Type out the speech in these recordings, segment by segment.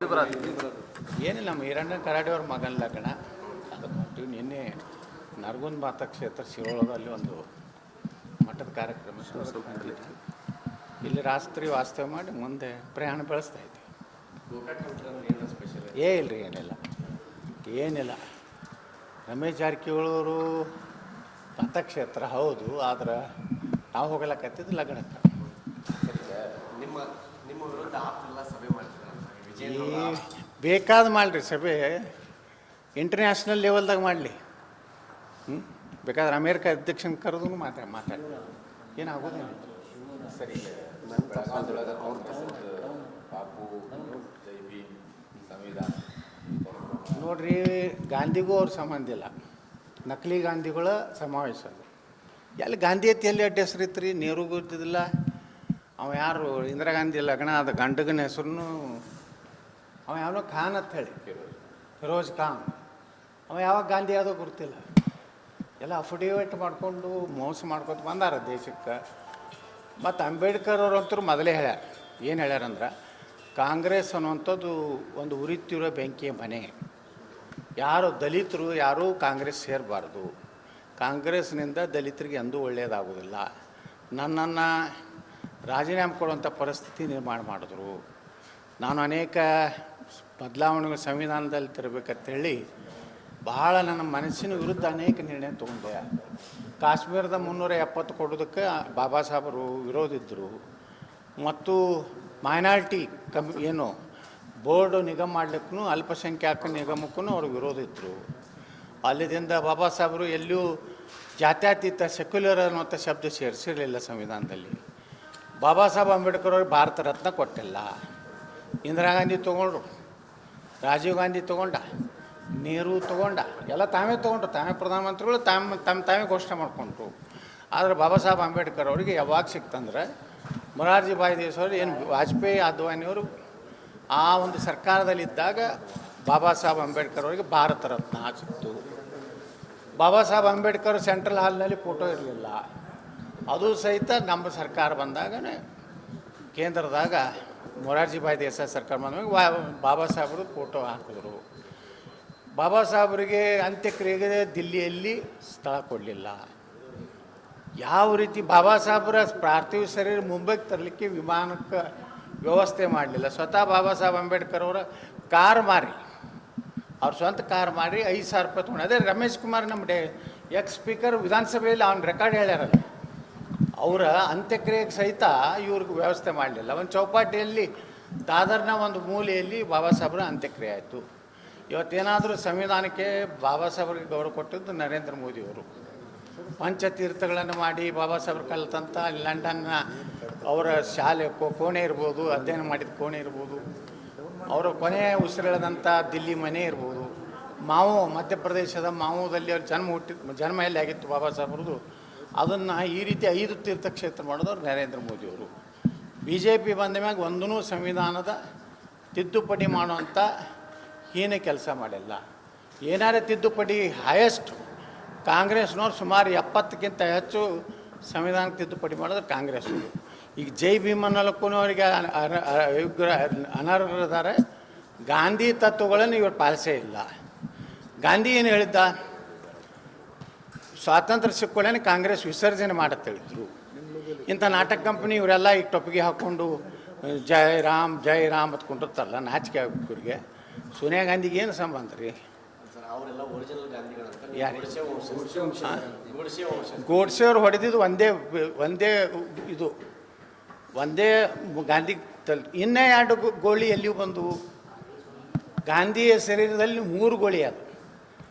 ಏನಿಲ್ಲ, ನಮ್ಮ ಈರಣ್ಣ ಕರಾಡಿಯವ್ರ ಮಗನ ಲಗ್ನ ಅದು ಕೊಟ್ಟು ನಿನ್ನೆ ನರಗುಂದ ಮತಕ್ಷೇತ್ರ ಶಿರೋಳದಲ್ಲಿ ಒಂದು ಮಠದ ಕಾರ್ಯಕ್ರಮ ಹೊಂದಿದ್ವಿ. ಇಲ್ಲಿ ರಾತ್ರಿ ವಾಸ್ತವ ಮಾಡಿ ಮುಂದೆ ಪ್ರಯಾಣ ಬೆಳೆಸ್ತಾ ಇದ್ವಿ. ಇಲ್ಲರಿ, ಏನಿಲ್ಲ. ರಮೇಶ್ ಜಾರಕಿಹೊಳಿ ಮತಕ್ಷೇತ್ರ ಹೌದು, ಆದ್ರೆ ನಾವು ಹೋಗಲಕತ್ತಿದ್ದು ಲಗ್ನಕ್ಕೆ. ನಿಮ್ಮ ವಿರುದ್ಧ ಆಪ್ತೆಲ್ಲ ಸಭೆ ಮಾಡ್ತಾರೆ, ಬೇಕಾದ ಮಾಡಲಿ ಸಭೆ, ಇಂಟರ್ನ್ಯಾಷನಲ್ ಲೆವೆಲ್ದಾಗ ಮಾಡಲಿ. ಬೇಕಾದ್ರೆ ಅಮೇರಿಕ ಅಧ್ಯಕ್ಷನ ಕರೆದು ಮಾತಾಡಿ ಏನಾಗೋದಿಲ್ಲ. ಸರಿ. ನೋಡ್ರಿ, ಗಾಂಧಿಗೂ ಅವ್ರ ಸಂಬಂಧ ಇಲ್ಲ. ನಕಲಿ ಗಾಂಧಿಗಳ ಸಮಾವೇಶ ಅದು. ಎಲ್ಲಿ ಗಾಂಧಿ ಐತಿ, ಎಲ್ಲಿ ಅಡ್ಡ ಹೆಸರು ಇತ್ತು ರೀ? ನೆಹರು ಗೊತ್ತಿದ್ದಿಲ್ಲ. ಅವ ಯಾರು ಇಂದಿರಾ ಗಾಂಧಿ ಲಗ್ನ ಅದು ಗಂಡಗನ ಹೆಸರು ಅವ ಯಾವನೋ ಖಾನ್ ಅಂತ ಹೇಳಿ, ಫಿರೋಜ್ ಖಾನ್. ಅವ ಯಾವಾಗ ಗಾಂಧಿ ಯಾವುದೋ ಗೊತ್ತಿಲ್ಲ. ಎಲ್ಲ ಅಫಿಡೇವಿಟ್ ಮಾಡಿಕೊಂಡು ಮೋಸ ಮಾಡ್ಕೊತ ಬಂದಾರ ದೇಶಕ್ಕೆ. ಮತ್ತು ಅಂಬೇಡ್ಕರ್ ಅವರಂತೂ ಮೊದಲೇ ಹೇಳ್ಯಾರ. ಏನು ಹೇಳ್ಯಾರಂದ್ರೆ, ಕಾಂಗ್ರೆಸ್ ಅನ್ನುವಂಥದ್ದು ಒಂದು ಉರಿತಿರೋ ಬೆಂಕಿಯ ಮನೆ. ಯಾರು ದಲಿತರು ಯಾರೂ ಕಾಂಗ್ರೆಸ್ ಸೇರಬಾರ್ದು. ಕಾಂಗ್ರೆಸ್ನಿಂದ ದಲಿತರಿಗೆ ಎಂದೂ ಒಳ್ಳೆಯದಾಗೋದಿಲ್ಲ. ನನ್ನನ್ನು ರಾಜೀನಾಮೆ ಕೊಡುವಂಥ ಪರಿಸ್ಥಿತಿ ನಿರ್ಮಾಣ ಮಾಡಿದ್ರು. ನಾನು ಅನೇಕ ಬದಲಾವಣೆಗಳು ಸಂವಿಧಾನದಲ್ಲಿ ತರಬೇಕಂತೇಳಿ ಭಾಳ ನನ್ನ ಮನಸ್ಸಿನ ವಿರುದ್ಧ ಅನೇಕ ನಿರ್ಣಯ ತೊಗೊಂಡೆ. ಕಾಶ್ಮೀರದ 370 ಕೊಡೋದಕ್ಕೆ ಬಾಬಾ ಸಾಹೇಬರು ವಿರೋಧಿದ್ದರು. ಮತ್ತು ಮೈನಾರಿಟಿ ಏನು ಬೋರ್ಡ್ ನಿಗಮ ಮಾಡಲಿಕ್ಕೂ ಅಲ್ಪಸಂಖ್ಯಾತ ನಿಗಮಕ್ಕೂ ಅವ್ರಿಗೆ ವಿರೋಧ ಇದ್ದರು. ಅಲ್ಲಿದಿಂದ ಬಾಬಾ ಸಾಹೇಬರು ಎಲ್ಲಿಯೂ ಜಾತ್ಯತೀತ ಸೆಕ್ಯುಲರ್ ಅನ್ನುವಂಥ ಶಬ್ದ ಸೇರಿಸಿರಲಿಲ್ಲ ಸಂವಿಧಾನದಲ್ಲಿ. ಬಾಬಾ ಸಾಹೇಬ್ ಅಂಬೇಡ್ಕರ್ ಅವ್ರಿಗೆ ಭಾರತ ರತ್ನ ಕೊಟ್ಟಿಲ್ಲ. ಇಂದಿರಾ ಗಾಂಧಿ ತೊಗೊಂಡ್ರು, ರಾಜೀವ್ ಗಾಂಧಿ ತೊಗೊಂಡ, ನೆಹರು ತೊಗೊಂಡ, ಎಲ್ಲ ತಾವೇ ತೊಗೊಂಡ್ರು. ತಾವೇ ಪ್ರಧಾನಮಂತ್ರಿಗಳು ತಾವೇ ಘೋಷಣೆ ಮಾಡಿಕೊಂಡ್ರು. ಆದರೆ ಬಾಬಾ ಸಾಹೇಬ್ ಅಂಬೇಡ್ಕರ್ ಅವರಿಗೆ ಯಾವಾಗ ಸಿಕ್ತಂದ್ರೆ, ಮೊರಾರ್ಜಿ ಭಾಯ್ ದೇಸಾಯಿ ಏನು ವಾಜಪೇಯಿ ಅದ್ವಾನಿಯವರು ಆ ಒಂದು ಸರ್ಕಾರದಲ್ಲಿದ್ದಾಗ ಬಾಬಾ ಸಾಹೇಬ್ ಅಂಬೇಡ್ಕರ್ ಅವರಿಗೆ ಭಾರತ ರತ್ನ ಸಿಕ್ತು. ಬಾಬಾ ಸಾಹೇಬ್ ಅಂಬೇಡ್ಕರ್ ಸೆಂಟ್ರಲ್ ಹಾಲ್ನಲ್ಲಿ ಫೋಟೋ ಇರಲಿಲ್ಲ. ಅದು ಸಹಿತ ನಮ್ಮ ಸರ್ಕಾರ ಬಂದಾಗನೇ ಕೇಂದ್ರದಾಗ ಮೊರಾರ್ಜಿ ಭಾಯ್ ದೇಸಾಯಿ ಸರ್ಕಾರ ಬಂದಾಗ ಬಾಬಾ ಸಾಹೇಬರು ಫೋಟೋ ಹಾಕಿದ್ರು. ಬಾಬಾ ಸಾಹೇಬರಿಗೆ ಅಂತ್ಯಕ್ರಿಯೆಗೆ ದಿಲ್ಲಿಯಲ್ಲಿ ಸ್ಥಳ ಕೊಡಲಿಲ್ಲ. ಯಾವ ರೀತಿ ಬಾಬಾ ಸಾಹೇಬರ ಪಾರ್ಥಿವ ಶರೀರ ಮುಂಬೈಗೆ ತರಲಿಕ್ಕೆ ವಿಮಾನಕ್ಕೆ ವ್ಯವಸ್ಥೆ ಮಾಡಲಿಲ್ಲ. ಸ್ವತಃ ಬಾಬಾ ಸಾಹೇಬ್ ಅಂಬೇಡ್ಕರ್ ಅವರ ಕಾರ್ ಮಾರಿ, ಅವ್ರ ಸ್ವಂತ ಕಾರ್ ಮಾರಿ 5,000 ರೂಪಾಯಿ ತೊಗೊಂಡು. ಅದೇ ರಮೇಶ್ ಕುಮಾರ್ ನಮ್ಮ ಎಕ್ಸ್ ಸ್ಪೀಕರ್ ವಿಧಾನಸಭೆಯಲ್ಲಿ ಅವ್ನ ರೆಕಾರ್ಡ್ ಹೇಳ್ಯಾರಲ್ಲ, ಅವರ ಅಂತ್ಯಕ್ರಿಯೆಗೆ ಸಹಿತ ಇವ್ರಿಗೆ ವ್ಯವಸ್ಥೆ ಮಾಡಲಿಲ್ಲ. ಒಂದು ಚೌಪಾಟಿಯಲ್ಲಿ ದಾದರ್ನ ಒಂದು ಮೂಲೆಯಲ್ಲಿ ಬಾಬಾ ಸಾಹೇಬ್ರ ಅಂತ್ಯಕ್ರಿಯೆ ಆಯಿತು. ಇವತ್ತೇನಾದರೂ ಸಂವಿಧಾನಕ್ಕೆ ಬಾಬಾ ಸಾಹೇಬ್ರಿಗೆ ಗೌರವ ಕೊಟ್ಟಿದ್ದು ನರೇಂದ್ರ ಮೋದಿಯವರು. ಪಂಚತೀರ್ಥಗಳನ್ನು ಮಾಡಿ ಬಾಬಾ ಸಾಹೇಬ್ರು ಕಲಿತಂಥ ಲಂಡನ್ನ ಅವರ ಶಾಲೆ ಕೋಣೆ ಇರ್ಬೋದು, ಅಧ್ಯಯನ ಮಾಡಿದ ಕೋಣೆ ಇರ್ಬೋದು, ಅವರ ಕೊನೆಯ ಉಸಿರೆಳೆದಂಥ ದಿಲ್ಲಿ ಮನೆ ಇರ್ಬೋದು, ಮಾವು ಮಧ್ಯಪ್ರದೇಶದ ಮಾವುದಲ್ಲಿ ಅವ್ರ ಜನ್ಮ ಎಲ್ಲಿ ಆಗಿತ್ತು ಬಾಬಾ ಸಾಹೇಬ್ರದ್ದು, ಅದನ್ನು ಈ ರೀತಿ 5 ತೀರ್ಥಕ್ಷೇತ್ರ ಮಾಡಿದವರು ನರೇಂದ್ರ ಮೋದಿಯವರು. BJP ಬಂದ ಮ್ಯಾಗ ಒಂದೂ ಸಂವಿಧಾನದ ತಿದ್ದುಪಡಿ ಮಾಡುವಂಥ ಹೀನ ಕೆಲಸ ಮಾಡಿಲ್ಲ. ಏನಾರೇ ತಿದ್ದುಪಡಿ ಹೈಯೆಸ್ಟ್ ಕಾಂಗ್ರೆಸ್ನವ್ರು ಸುಮಾರು 70ಕ್ಕಿಂತ ಹೆಚ್ಚು ಸಂವಿಧಾನಕ್ಕೆ ತಿದ್ದುಪಡಿ ಮಾಡಿದ್ರೆ ಕಾಂಗ್ರೆಸ್ನವರು. ಈಗ ಜೈ ಭೀಮನಲ್ಲಕ್ಕೂ ಅವರಿಗೆ ಅನರ್ಹರಿದ್ದಾರೆ. ಗಾಂಧಿ ತತ್ವಗಳನ್ನು ಇವರು ಪಾಲಿಸೇ ಇಲ್ಲ. ಗಾಂಧಿ ಏನು ಹೇಳಿದ್ದ? ಸ್ವಾತಂತ್ರ್ಯ ಸಿಕ್ಕೊಳ್ಳೇನೆ ಕಾಂಗ್ರೆಸ್ ವಿಸರ್ಜನೆ ಮಾಡುತ್ತೇಳಿದ್ರು. ಇಂಥ ನಾಟಕ ಕಂಪನಿ ಇವರೆಲ್ಲ ಈಗ ಟೊಪ್ಪಿಗೆ ಹಾಕ್ಕೊಂಡು ಜೈ ರಾಮ್ ಅಂತ ಕೊಂಡಿರ್ತಾರಲ್ಲ, ನಾಚಿಕೆ ಆಗ್ಬೇಕು ಇವರಿಗೆ. ಸೋನಿಯಾ ಗಾಂಧಿಗೆ ಏನು ಸಂಬಂಧ ರೀ? ಗೋಡ್ಸೆ ಅವ್ರು ಹೊಡೆದಿದ್ದು ಒಂದೇ ಗಾಂಧಿ ಇನ್ನೇ 2 ಗೋಳಿ ಎಲ್ಲಿಯೂ ಬಂದು. ಗಾಂಧಿಯ ಶರೀರದಲ್ಲಿ 3 ಗೋಳಿ ಅದು.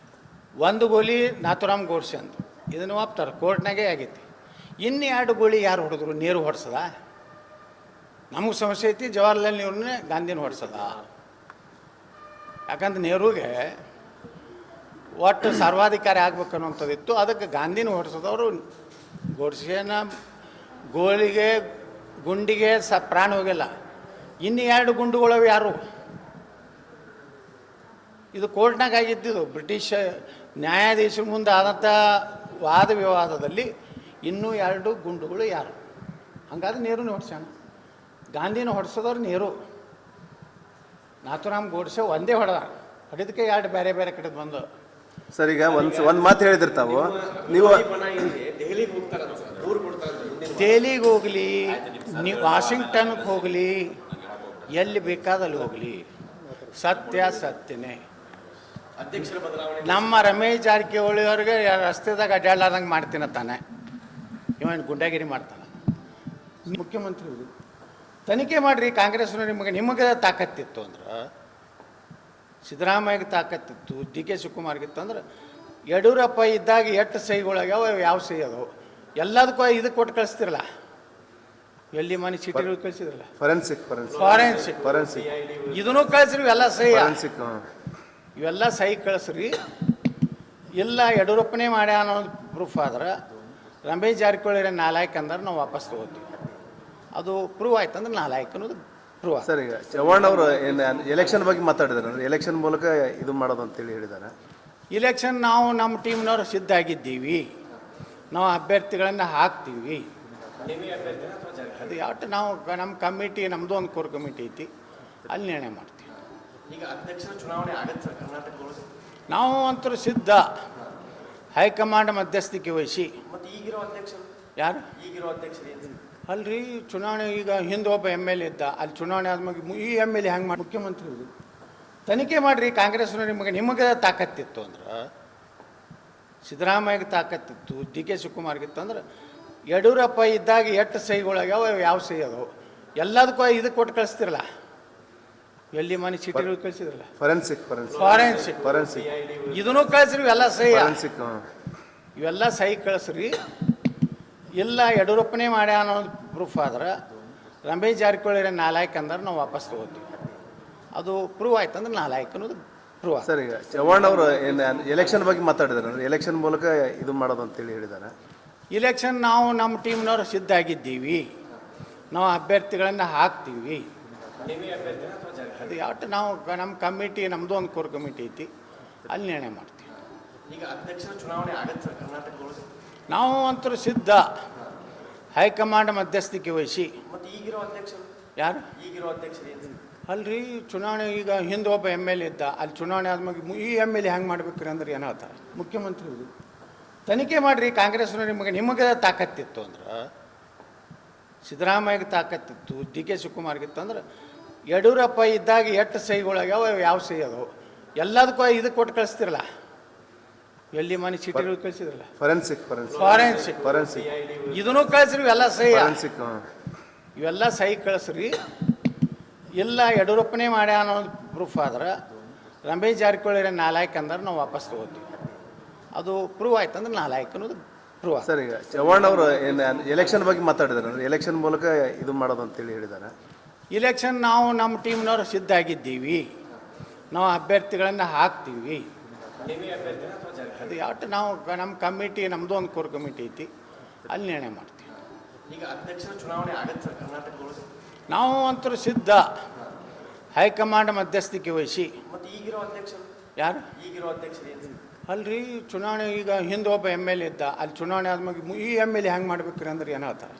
ಒಂದು ಗೋಲಿ ನಾಥುರಾಮ್ ಗೋಡ್ಸೆ ಅಂತ ಇದನ್ನು ಒಪ್ತಾರೆ, ಕೋರ್ಟ್ನಾಗೆ ಆಗೈತಿ. ಇನ್ನು 2 ಗೋಳಿ ಯಾರು ಹೊಡೆದ್ರು? ನೆಹರು ಹೊಡ್ಸದ? ನಮಗೆ ಸಮಸ್ಯೆ ಐತಿ, ಜವಾಹರ್ಲಾಲ್ ನೆಹರೂನೇ ಗಾಂಧಿನ ಹೊಡ್ಸದ. ಯಾಕಂದ್ರೆ ನೆಹರುಗೆ ಒಟ್ಟು ಸರ್ವಾಧಿಕಾರಿ ಆಗ್ಬೇಕು ಅನ್ನೋಂಥದ್ದಿತ್ತು. ಅದಕ್ಕೆ ಗಾಂಧಿನ ಹೊಡ್ಸೋದವರು ಗೋಡ್ಸೆನ ಗುಂಡಿಗೆ ಪ್ರಾಣ ಹೋಗಿಲ್ಲ. ಇನ್ನು 2 ಗುಂಡುಗಳವು ಯಾರು? ಇದು ಕೋರ್ಟ್ನಾಗ ಆಗಿದ್ದಿದ್ದು. ಬ್ರಿಟಿಷ್ ನ್ಯಾಯಾಧೀಶರ ಮುಂದೆ ಆದಂಥ ವಾದ ವಿವಾದದಲ್ಲಿ ಇನ್ನೂ 2 ಗುಂಡುಗಳು ಯಾರು? ಹಂಗಾದ್ರೆ ನೆಹರೂನೇ ಹೊಡ್ಸ್ಯಾನ. ಗಾಂಧಿನ ಹೊಡ್ಸೋದವ್ರು ನೆಹರು. ನಾಥುರಾಮ್ ಗೋಡ್ಸೆ ಒಂದೇ ಹೊಡೆದಕ್ಕೆ ಎರಡು ಬೇರೆ ಬೇರೆ ಕಡೆ ಬಂದು. ಸರ್ ಈಗ ಒಂದು ಮಾತು ಹೇಳಿದ್ರಿ ತಾವು, ನೀವು ದೆಹಲಿಗೆ ಹೋಗ್ತಾರಂತ ಸರ್, ದೂರು ಕೊಡ್ತಾರಂತ ಮುಂದಿನ ದೆಹಲಿಗೆ ಹೋಗಲಿ, ನೀವು ವಾಷಿಂಗ್ಟನ್ಗೆ ಹೋಗಲಿ, ಎಲ್ಲಿ ಬೇಕಾದಲ್ಲಿ ಹೋಗಲಿ, ಸತ್ಯ ಸತ್ಯನೇ. ಅಧ್ಯಕ್ಷರ ಬದಲಾವಣೆ ನಮ್ಮ ರಮೇಶ್ ಜಾರಕಿಹೊಳಿ ಅವ್ರಿಗೆ ರಸ್ತೆದಾಗ ಅಡ್ಡಾಡ್ಲಾರ್ದಂಗೆ ಮಾಡ್ತೀನತ್ತಾನೆ, ಇವನ್ ಗುಂಡಾಗಿರಿ ಮಾಡ್ತಾನೆ. ಮುಖ್ಯಮಂತ್ರಿ ತನಿಖೆ ಮಾಡಿರಿ, ಕಾಂಗ್ರೆಸ್ನವ್ರು ನಿಮಗೆ ತಾಕತ್ತಿತ್ತು ಅಂದ್ರೆ, ಸಿದ್ದರಾಮಯ್ಯಗೆ ತಾಕತ್ತಿತ್ತು, ಡಿ ಕೆ ಶಿವಕುಮಾರ್ಗಿತ್ತು ಅಂದ್ರೆ, ಯಡಿಯೂರಪ್ಪ ಇದ್ದಾಗ ಎಷ್ಟು ಸಹಿಗಳಾಗ್ಯಾವ, ಯಾವ ಸಹಿ ಅದಾವು, ಎಲ್ಲದಕ್ಕೂ ಇದಕ್ಕೆ ಕೊಟ್ಟು ಕಳಿಸ್ತಿರಲ್ಲ, ಎಲ್ಲಿ ಮನೆ ಸಿಟಿಗಳು ಕಳಿಸಿದ್ರಲ್ಲ, ಫಾರೆನ್ಸಿಕ್ ಇದನ್ನು ಕಳಿಸ್ರಿ, ಇವೆಲ್ಲ ಸಹಿ, ಇವೆಲ್ಲ ಸಹಿ ಕಳಿಸ್ರಿ. ಇಲ್ಲ ಯಡಿಯೂರಪ್ಪನೇ ಮಾಡ್ಯ ಅನ್ನೋದು ಪ್ರೂಫ್ ಆದ್ರೆ, ರಮೇಶ್ ಜಾರಕಿಹೊಳಿ ನಾಲಾಯಕ್ ಅಂದ್ರೆ ನಾವು ವಾಪಸ್ ತಗೋತೀವಿ. ಅದು ಪ್ರೂವ್ ಆಯ್ತು ಅಂದ್ರೆ ನಾಲಾಯಕ್ ಅನ್ನೋದು ಪ್ರೂವ್. ಸರ್ ಈಗ ಚವ್ಹಾಣ್ ಅವರು ಎಲೆಕ್ಷನ್ ಬಗ್ಗೆ ಮಾತಾಡಿದಾರೆ, ಎಲೆಕ್ಷನ್ ಮೂಲಕ ಇದು ಮಾಡೋದು ಅಂತೇಳಿ ಹೇಳಿದ್ದಾರೆ. ಇಲೆಕ್ಷನ್ ನಾವು ನಮ್ಮ ಟೀಮ್ನವ್ರು ಸಿದ್ಧ ಆಗಿದ್ದೀವಿ, ನಾವು ಅಭ್ಯರ್ಥಿಗಳನ್ನು ಹಾಕ್ತೀವಿ. ಅದು ಯಾವತ್ತು ನಾವು ನಮ್ಮ ಕಮಿಟಿ, ನಮ್ಮದು ಒಂದು ಕೋರ್ ಕಮಿಟಿ ಐತಿ, ಅಲ್ಲಿ ನಿರ್ಣಯ ಮಾಡ್ತೀವಿ. ಈಗ ಅಧ್ಯಕ್ಷರ ಚುನಾವಣೆ ಆಗತ್ತೆ ಸರ್ ಕರ್ನಾಟಕದೊಳಗೆ? ನಾವು ಅಂತೂ ಸಿದ್ಧ, ಹೈಕಮಾಂಡ್ ಮಧ್ಯಸ್ಥಿಕೆ ವಹಿಸಿ. ಮತ್ತು ಈಗಿರೋ ಅಧ್ಯಕ್ಷರು ಯಾರು? ಈಗಿರೋ ಅಧ್ಯಕ್ಷರು ಏನು? ಅಲ್ರಿ, ಚುನಾವಣೆ ಈಗ ಹಿಂದೆ ಒಬ್ಬ ಎಮ್ ಎಲ್ ಎ ಇದ್ದ, ಅಲ್ಲಿ ಚುನಾವಣೆ ಆದ್ಮೇಲೆ ಈ ಎಮ್ ಎಲ್ ಎ ಹೆಂಗೆ ಮಾಡಿ? ಮುಖ್ಯಮಂತ್ರಿ ತನಿಖೆ ಮಾಡಿರಿ, ಕಾಂಗ್ರೆಸ್ನವ್ರು ನಿಮಗೆ ತಾಕತ್ತಿತ್ತು ಅಂದ್ರೆ, ಸಿದ್ದರಾಮಯ್ಯಗೆ ತಾಕತ್ತಿತ್ತು, ಡಿ ಕೆ ಶಿವಕುಮಾರ್ಗಿತ್ತು ಅಂದ್ರೆ, ಯಡಿಯೂರಪ್ಪ ಇದ್ದಾಗ ಎಷ್ಟು ಸಹಿಗಳಾಗ್ಯಾವ, ಯಾವ ಸಹಿ ಅದಾವು, ಎಲ್ಲದಕ್ಕೂ ಇದಕ್ಕೆ ಕೊಟ್ಟು ಕಳಿಸ್ತಿರಲ್ಲ, ಎಲ್ಲಿ ಮನೆ ಸಿಟಿಗಳು ಕಳಿಸಿದ್ರಲ್ಲ, ಫಾರೆನ್ಸಿಕ್ ಇದನ್ನು ಕಳಿಸ್ರಿ, ಇವೆಲ್ಲ ಸಹಿ, ಇವೆಲ್ಲ ಸಹಿ ಕಳಿಸ್ರಿ. ಇಲ್ಲ ಯಡಿಯೂರಪ್ಪನೇ ಮಾಡ್ಯ ಅನ್ನೋದು ಪ್ರೂಫ್ ಆದ್ರೆ, ರಮೇಶ್ ಜಾರಕಿಹೊಳಿ ನಾಲಾಯಕ್ ಅಂದ್ರೆ ನಾವು ವಾಪಸ್ ತಗೋತೀವಿ. ಅದು ಪ್ರೂವ್ ಆಯ್ತು ಅಂದ್ರೆ ನಾಲಾಯಕ್ ಅನ್ನೋದು ಪ್ರೂವ್. ಸರ್ ಈಗ ಚವ್ಹಾಣ್ ಅವರು ಎಲೆಕ್ಷನ್ ಬಗ್ಗೆ ಮಾತಾಡಿದಾರೆ, ಎಲೆಕ್ಷನ್ ಮೂಲಕ ಇದು ಮಾಡೋದು ಅಂತೇಳಿ ಹೇಳಿದ್ದಾರೆ. ಇಲೆಕ್ಷನ್ ನಾವು ನಮ್ಮ ಟೀಮ್ನವ್ರು ಸಿದ್ಧ ಆಗಿದ್ದೀವಿ, ನಾವು ಅಭ್ಯರ್ಥಿಗಳನ್ನು ಹಾಕ್ತೀವಿ. ಅದು ಯಾವತ್ತು ನಾವು ನಮ್ಮ ಕಮಿಟಿ, ನಮ್ಮದು ಒಂದು ಕೋರ್ ಕಮಿಟಿ ಐತಿ, ಅಲ್ಲಿ ನಿರ್ಣಯ ಮಾಡ್ತೀವಿ. ಈಗ ಅಧ್ಯಕ್ಷರ ಚುನಾವಣೆ ಆಗತ್ತೆ ಸರ್ ಕರ್ನಾಟಕದೊಳಗೆ? ನಾವು ಅಂತೂ ಸಿದ್ಧ, ಹೈಕಮಾಂಡ್ ಮಧ್ಯಸ್ಥಿಕೆ ವಹಿಸಿ. ಮತ್ತು ಈಗಿರೋ ಅಧ್ಯಕ್ಷರು ಯಾರು? ಈಗಿರೋ ಅಧ್ಯಕ್ಷರು ಏನು? ಅಲ್ರಿ, ಚುನಾವಣೆ ಈಗ ಹಿಂದೆ ಒಬ್ಬ ಎಮ್ ಎಲ್ ಎ ಇದ್ದ, ಅಲ್ಲಿ ಚುನಾವಣೆ ಆದ್ಮೇಲೆ ಈ ಎಮ್ ಎಲ್ ಎ ಹೆಂಗೆ ಮಾಡ್ಬೇಕ್ರಿ ಅಂದ್ರೆ ಏನು ಹೇಳ್ತಾರೆ? ಮುಖ್ಯಮಂತ್ರಿ ತನಿಖೆ ಮಾಡಿರಿ, ಕಾಂಗ್ರೆಸ್ನವ್ರು ನಿಮಗೆ ತಾಕತ್ತಿತ್ತು ಅಂದ್ರೆ, ಸಿದ್ದರಾಮಯ್ಯಗೆ ತಾಕತ್ತಿತ್ತು, ಡಿ ಕೆ ಶಿವಕುಮಾರ್ಗಿತ್ತು ಅಂದ್ರೆ, ಯಡಿಯೂರಪ್ಪ ಇದ್ದಾಗ ಎಷ್ಟು ಸಹಿಗಳಾಗ್ಯಾವ, ಯಾವ ಸಹಿ ಅದಾವು, ಎಲ್ಲದಕ್ಕೂ ಇದಕ್ಕೆ ಕೊಟ್ಟು ಕಳಿಸ್ತಿರಲ್ಲ, ಎಲ್ಲಿ ಮನೆ ಸಿಟಿಗಳು ಕಳಿಸಿದ್ರಲ್ಲ, ಫಾರೆನ್ಸಿಕ್ ಇದನ್ನು ಕಳಿಸ್ರಿ, ಇವೆಲ್ಲ ಸಹಿ, ಇವೆಲ್ಲ ಸಹಿ ಕಳಿಸ್ರಿ. ಇಲ್ಲ ಯಡಿಯೂರಪ್ಪನೇ ಮಾಡ್ಯ ಅನ್ನೋದು ಪ್ರೂಫ್ ಆದ್ರೆ, ರಮೇಶ್ ಜಾರಕಿಹೊಳಿ ನಾಲಾಯಕ್ ಅಂದ್ರೆ ನಾವು ವಾಪಸ್ ತಗೋತೀವಿ. ಅದು ಪ್ರೂವ್ ಆಯ್ತು ಅಂದ್ರೆ ನಾಲಾಯಕ್ ಅನ್ನೋದು ಪ್ರೂವ್. ಸರ್ ಈಗ ಚವ್ಹಾಣ್ ಅವರು ಎಲೆಕ್ಷನ್ ಬಗ್ಗೆ ಮಾತಾಡಿದಾರೆ, ಎಲೆಕ್ಷನ್ ಮೂಲಕ ಇದು ಮಾಡೋದು ಅಂತೇಳಿ ಹೇಳಿದ್ದಾರೆ. ಇಲೆಕ್ಷನ್ ನಾವು ನಮ್ಮ ಟೀಮ್ನವ್ರು ಸಿದ್ಧ ಆಗಿದ್ದೀವಿ, ನಾವು ಅಭ್ಯರ್ಥಿಗಳನ್ನು ಹಾಕ್ತೀವಿ. ಅದು ಯಾವತ್ತು ನಾವು ನಮ್ಮ ಕಮಿಟಿ, ನಮ್ಮದು ಒಂದು ಕೋರ್ ಕಮಿಟಿ ಐತಿ, ಅಲ್ಲಿ ನಿರ್ಣಯ ಮಾಡ್ತೀವಿ. ಈಗ ಅಧ್ಯಕ್ಷರ ಚುನಾವಣೆ ಆಗತ್ತೆ ಸರ್ ಕರ್ನಾಟಕದೊಳಗೆ? ನಾವು ಅಂತೂ ಸಿದ್ಧ, ಹೈಕಮಾಂಡ್ ಮಧ್ಯಸ್ಥಿಕೆ ವಹಿಸಿ. ಮತ್ತು ಈಗಿರೋ ಅಧ್ಯಕ್ಷರು ಯಾರು? ಈಗಿರೋ ಅಧ್ಯಕ್ಷರು ಏನು? ಅಲ್ರಿ, ಚುನಾವಣೆ ಈಗ ಹಿಂದೆ ಒಬ್ಬ ಎಮ್ ಎಲ್ ಎ ಇದ್ದ, ಅಲ್ಲಿ ಚುನಾವಣೆ ಆದ್ಮೇಲೆ ಈ ಎಮ್ ಎಲ್ ಎ ಹೆಂಗೆ ಮಾಡ್ಬೇಕ್ರಿ ಅಂದ್ರೆ ಏನು ಹೇಳ್ತಾರೆ?